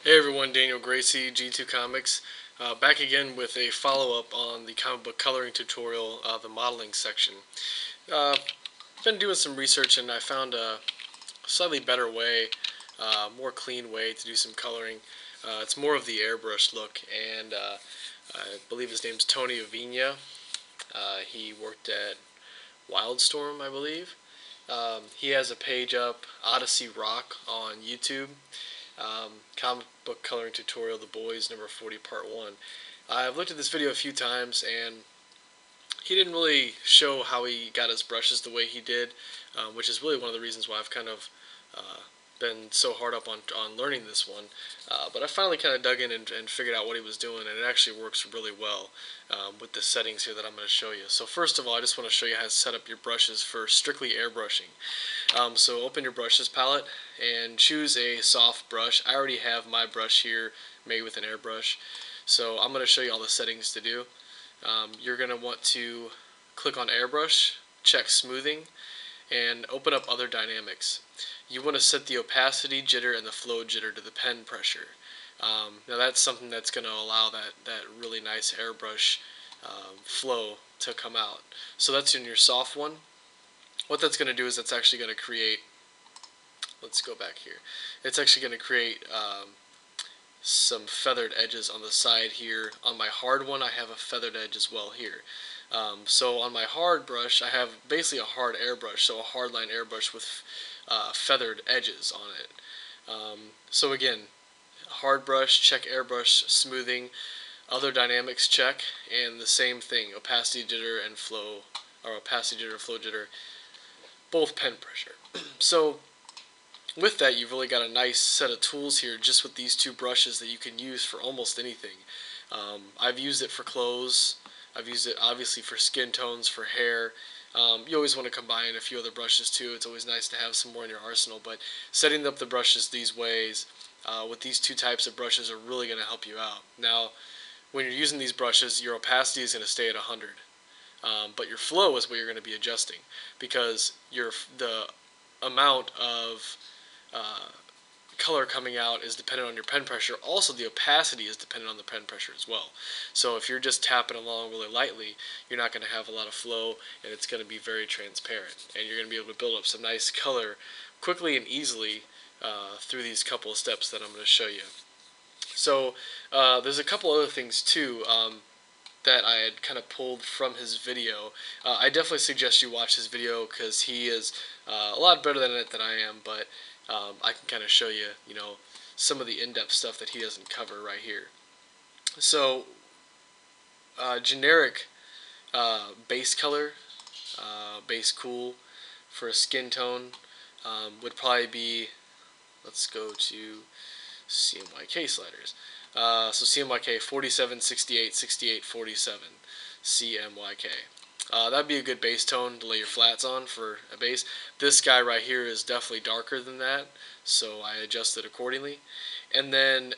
Hey everyone, Daniel Gracie, G2 Comics, back again with a follow-up on the comic book coloring tutorial, the modeling section. Been doing some research and I found a slightly better way, more clean way to do some coloring. It's more of the airbrush look, and I believe his name's Tony Avina. He worked at Wildstorm, I believe. He has a page up, Odyssey Rock, on YouTube. Comic book coloring tutorial, The Boys, number 40, part 1. I've looked at this video a few times, and he didn't really show how he got his brushes the way he did, which is really one of the reasons why I've kind of been so hard up on learning this one. But I finally kind of dug in and figured out what he was doing, and it actually works really well with the settings here that I'm going to show you. So first of all, I just want to show you how to set up your brushes for strictly airbrushing. So open your brushes palette and choose a soft brush. I already have my brush here made with an airbrush, so I'm going to show you all the settings to do. You're going to want to click on airbrush, check smoothing, and open up other dynamics. You want to set the opacity, jitter, and the flow jitter to the pen pressure. Now that's something that's going to allow that really nice airbrush flow to come out. So that's in your soft one. What that's going to do is that's actually going to create, let's go back here, it's actually going to create some feathered edges on the side here. On my hard one, I have a feathered edge as well here. So on my hard brush, I have basically a hard airbrush, so a hard line airbrush with feathered edges on it. So again, hard brush, check airbrush smoothing, other dynamics check, and the same thing, opacity jitter and flow, or opacity jitter, flow jitter, both pen pressure. So with that, you've really got a nice set of tools here just with these two brushes that you can use for almost anything. I've used it for clothes. I've used it obviously for skin tones, for hair. You always want to combine a few other brushes too. It's always nice to have some more in your arsenal, but setting up the brushes these ways with these two types of brushes are really going to help you out. Now, when you're using these brushes, your opacity is going to stay at 100. But your flow is what you're going to be adjusting, because the amount of color coming out is dependent on your pen pressure. Also, the opacity is dependent on the pen pressure as well. So if you're just tapping along really lightly, you're not going to have a lot of flow, and it's going to be very transparent. And you're going to be able to build up some nice color quickly and easily through these couple of steps that I'm going to show you. So there's a couple other things too that I had kind of pulled from his video. I definitely suggest you watch his video because he is a lot better than it than I am, but I can kind of show you, some of the in-depth stuff that he doesn't cover right here. So, generic base color, base cool for a skin tone would probably be, let's go to CMYK sliders. So CMYK 47, 68, 68, 47, CMYK. That'd be a good base tone to lay your flats on for a base. This guy right here is definitely darker than that, so I adjusted accordingly. And then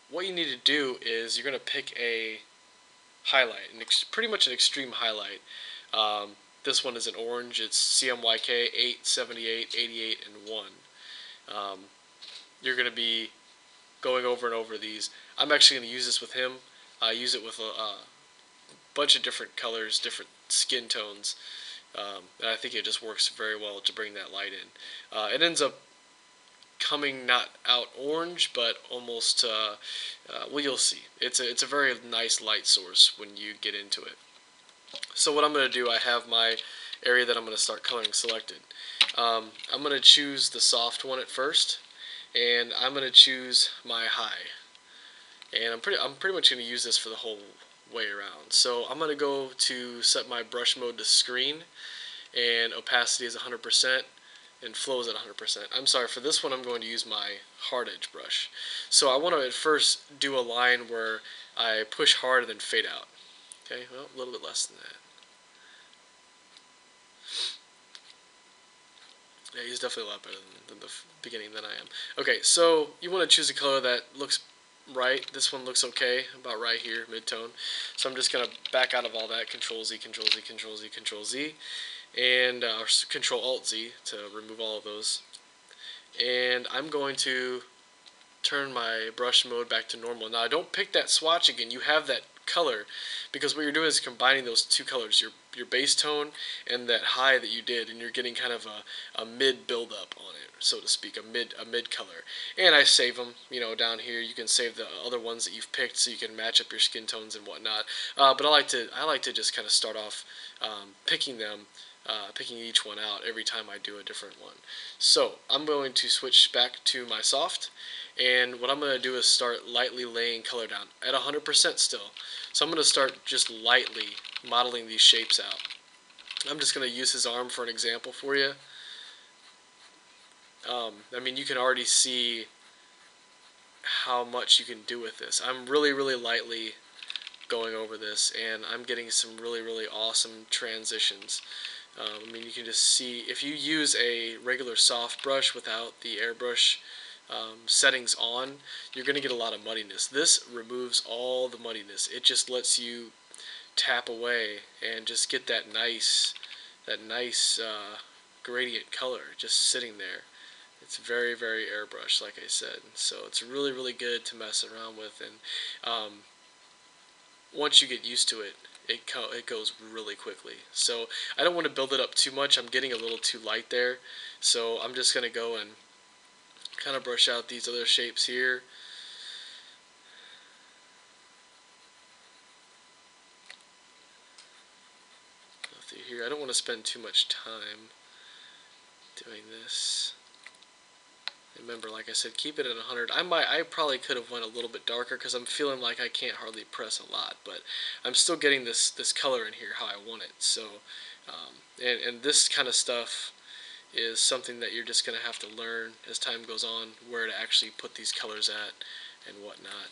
what you need to do is you're going to pick a highlight, pretty much an extreme highlight. This one is an orange. It's CMYK 8, 78, 88, and 1. You're going to be going over and over these. I'm actually going to use this with him. I use it with a bunch of different colors, different skin tones, and I think it just works very well to bring that light in. It ends up coming not out orange, but almost, well, you'll see. It's a very nice light source when you get into it. So what I'm going to do, I have my area that I'm going to start coloring selected. I'm going to choose the soft one at first, and I'm going to choose my high. And I'm pretty much going to use this for the whole way around. So I'm going to go to set my brush mode to screen, and opacity is 100%, and flow is at 100%. I'm sorry, for this one I'm going to use my hard edge brush. So I want to at first do a line where I push hard and then fade out. Okay, well, a little bit less than that. Yeah, he's definitely a lot better than the beginning than I am. Okay, so you want to choose a color that looks right. This one looks okay, about right here, mid-tone. So I'm just going to back out of all that, Control-Z, Control-Z, Control-Z, Control-Z, and Control-Alt-Z to remove all of those. And I'm going to turn my brush mode back to normal. Now I don't pick that swatch again. You have that color because what you're doing is combining those two colors, your base tone and that high that you did, and you're getting kind of a mid buildup on it, so to speak, a mid color. And I save them, down here. You can save the other ones that you've picked so you can match up your skin tones and whatnot. But I like to just kind of start off picking each one out every time I do a different one. So I'm going to switch back to my soft, and what I'm going to do is start lightly laying color down at 100% still. So I'm going to start just lightly modeling these shapes out. I'm just going to use his arm for an example for you. I mean, you can already see how much you can do with this. I'm really lightly going over this, and I'm getting some really awesome transitions. I mean, you can just see, if you use a regular soft brush without the airbrush settings on, you're going to get a lot of muddiness. This removes all the muddiness. It just lets you tap away and just get that nice gradient color just sitting there. It's very airbrush, like I said. So it's really good to mess around with, and once you get used to it, it goes really quickly. So I don't want to build it up too much. I'm getting a little too light there. So I'm just going to go and kind of brush out these other shapes here. Go through here. I don't want to spend too much time doing this. Remember, like I said, keep it at 100. I probably could have went a little bit darker because I'm feeling like I can't hardly press a lot, but I'm still getting this color in here how I want it. So, and this kind of stuff is something that you're just going to have to learn as time goes on, where to actually put these colors at and whatnot.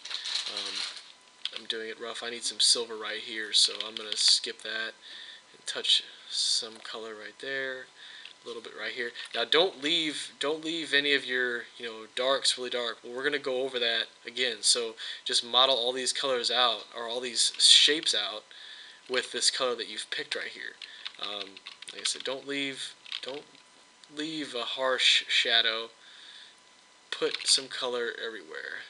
I'm doing it rough. I need some silver right here, so I'm going to skip that and touch some color right there. A little bit right here. Now don't leave any of your darks really dark. Well, we're gonna go over that again. So just model all these colors out, or all these shapes out, with this color that you've picked right here. Like I said, don't leave a harsh shadow. Put some color everywhere.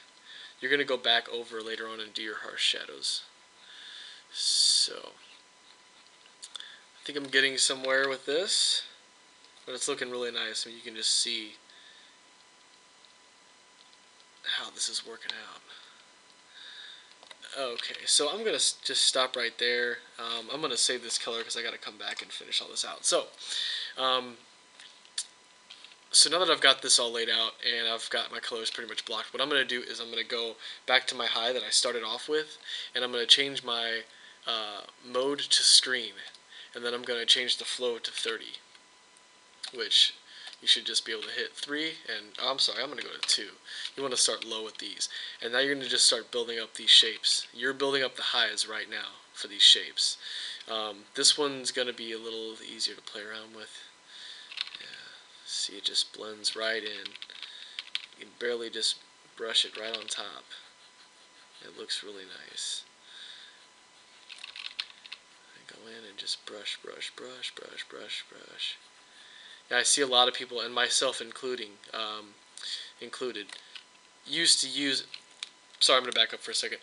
You're gonna go back over later on and do your harsh shadows. So I think I'm getting somewhere with this. But it's looking really nice. I mean, you can just see how this is working out. Okay, so I'm going to just stop right there. I'm going to save this color because I got to come back and finish all this out. So, so now that I've got this all laid out and I've got my colors pretty much blocked, what I'm going to do is I'm going to go back to my high that I started off with, and I'm going to change my mode to screen, and then I'm going to change the flow to 30. Which you should just be able to hit 3, and I'm sorry, I'm going to go to 2. You want to start low with these, and now you're going to just start building up these shapes. You're building up the highs right now for these shapes. This one's going to be a little easier to play around with. Yeah, see, it just blends right in. You can barely just brush it right on top. It looks really nice. I go in and just brush. Yeah, I see a lot of people, and myself included, used to use. Sorry, I'm going to back up for a second.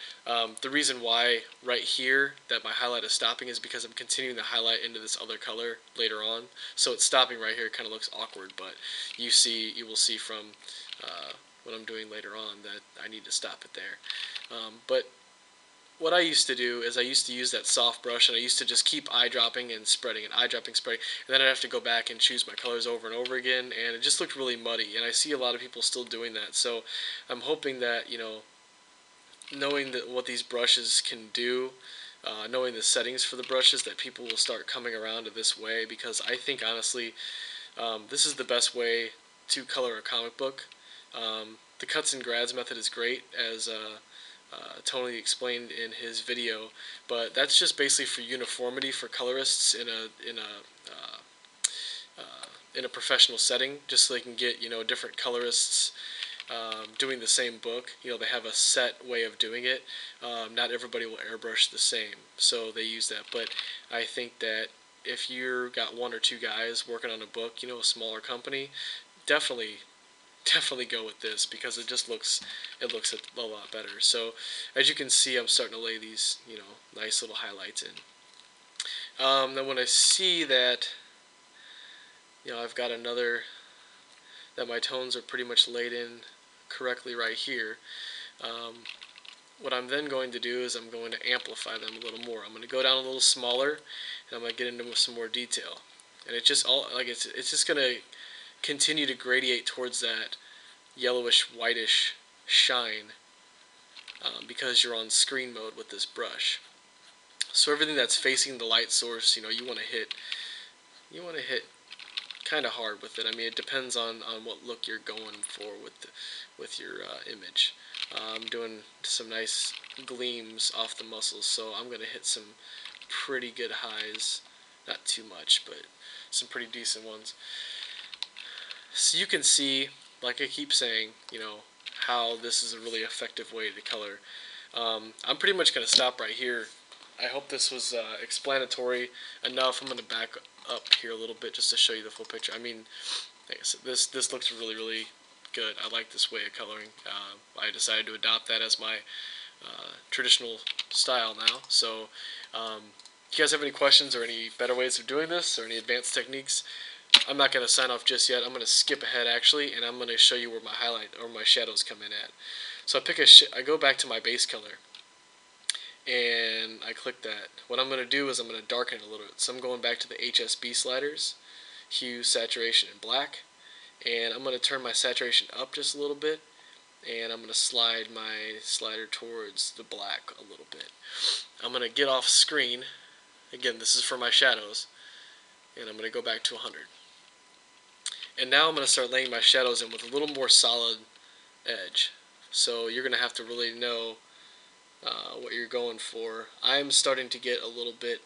The reason why right here that my highlight is stopping is because I'm continuing to highlight into this other color later on. So it's stopping right here. It kind of looks awkward, but you will see from what I'm doing later on that I need to stop it there. But what I used to do is I used to use that soft brush, and I used to just keep eyedropping and spreading, and then I'd have to go back and choose my colors over and over again, and it just looked really muddy, and I see a lot of people still doing that. So I'm hoping that, knowing that what these brushes can do, knowing the settings for the brushes, that people will start coming around to this way, because I think honestly this is the best way to color a comic book. The cuts and grads method is great, as Tony explained in his video, but that's just basically for uniformity for colorists in a professional setting, just so they can get different colorists doing the same book. They have a set way of doing it. Not everybody will airbrush the same, so they use that. But I think that if you've got one or two guys working on a book, a smaller company, definitely definitely go with this because it just looks a lot better. So as you can see, I'm starting to lay these, you know, nice little highlights in. Then when I see that, you know, I've got that my tones are pretty much laid in correctly right here, um, what I'm then going to do is I'm going to amplify them a little more. I'm going to go down a little smaller, and I'm going to get into some more detail. And it's just all like it's just going to continue to gradiate towards that yellowish whitish shine, because you're on screen mode with this brush. So everything that's facing the light source, you know, you want to hit kind of hard with it. I mean, it depends on what look you're going for with your image. I'm doing some nice gleams off the muscles, so I'm going to hit some pretty good highs. Not too much, but some pretty decent ones. So you can see, like I keep saying, you know, how this is a really effective way to color. I'm pretty much going to stop right here. I hope this was explanatory enough. I'm going to back up here a little bit just to show you the full picture. I mean, like I said, this looks really, really good. I like this way of coloring. I decided to adopt that as my traditional style now. So if you guys have any questions or any better ways of doing this or any advanced techniques, I'm not going to sign off just yet. I'm going to skip ahead actually, and I'm going to show you where my highlight or my shadows come in at. So I go back to my base color, and I click that. What I'm going to do is I'm going to darken it a little bit. So I'm going back to the HSB sliders, hue, saturation, and black, and I'm going to turn my saturation up just a little bit, and I'm going to slide my slider towards the black a little bit. I'm going to get off screen. Again, this is for my shadows, and I'm going to go back to 100. And now I'm going to start laying my shadows in with a little more solid edge. So you're going to have to really know what you're going for. I'm starting to get a little bit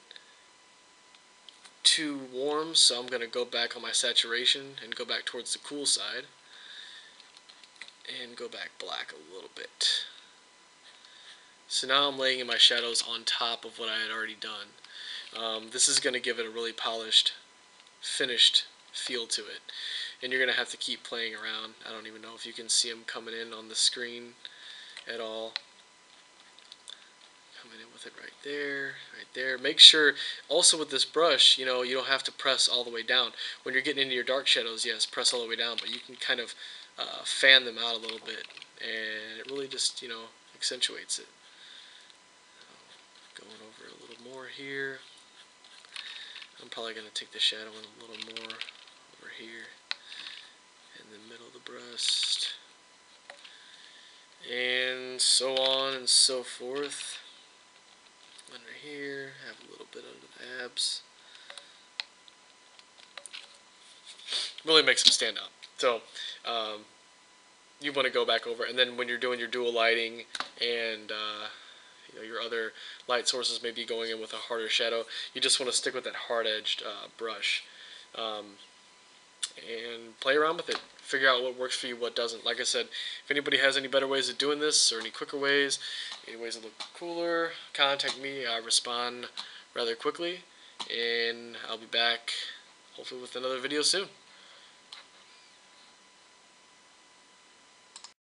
too warm, so I'm going to go back on my saturation and go back towards the cool side and go back black a little bit. So now I'm laying in my shadows on top of what I had already done. This is going to give it a really polished, finished feel to it. And you're going to have to keep playing around. I don't even know if you can see them coming in on the screen at all. Coming in with it right there, right there. Make sure, also with this brush, you know, you don't have to press all the way down. When you're getting into your dark shadows, yes, press all the way down, but you can kind of fan them out a little bit, and it really just, you know, accentuates it. Going over a little more here. I'm probably going to take the shadow in a little more over here in the middle of the breast, and so on and so forth. Under here, have a little bit under the abs. Really makes them stand out. So you want to go back over, and then when you're doing your dual lighting and you know, your other light sources may be going in with a harder shadow, you just want to stick with that hard-edged brush and play around with it. Figure out what works for you, what doesn't. Like I said, if anybody has any better ways of doing this or any quicker ways, any ways that look cooler, contact me. I respond rather quickly, and I'll be back hopefully with another video soon.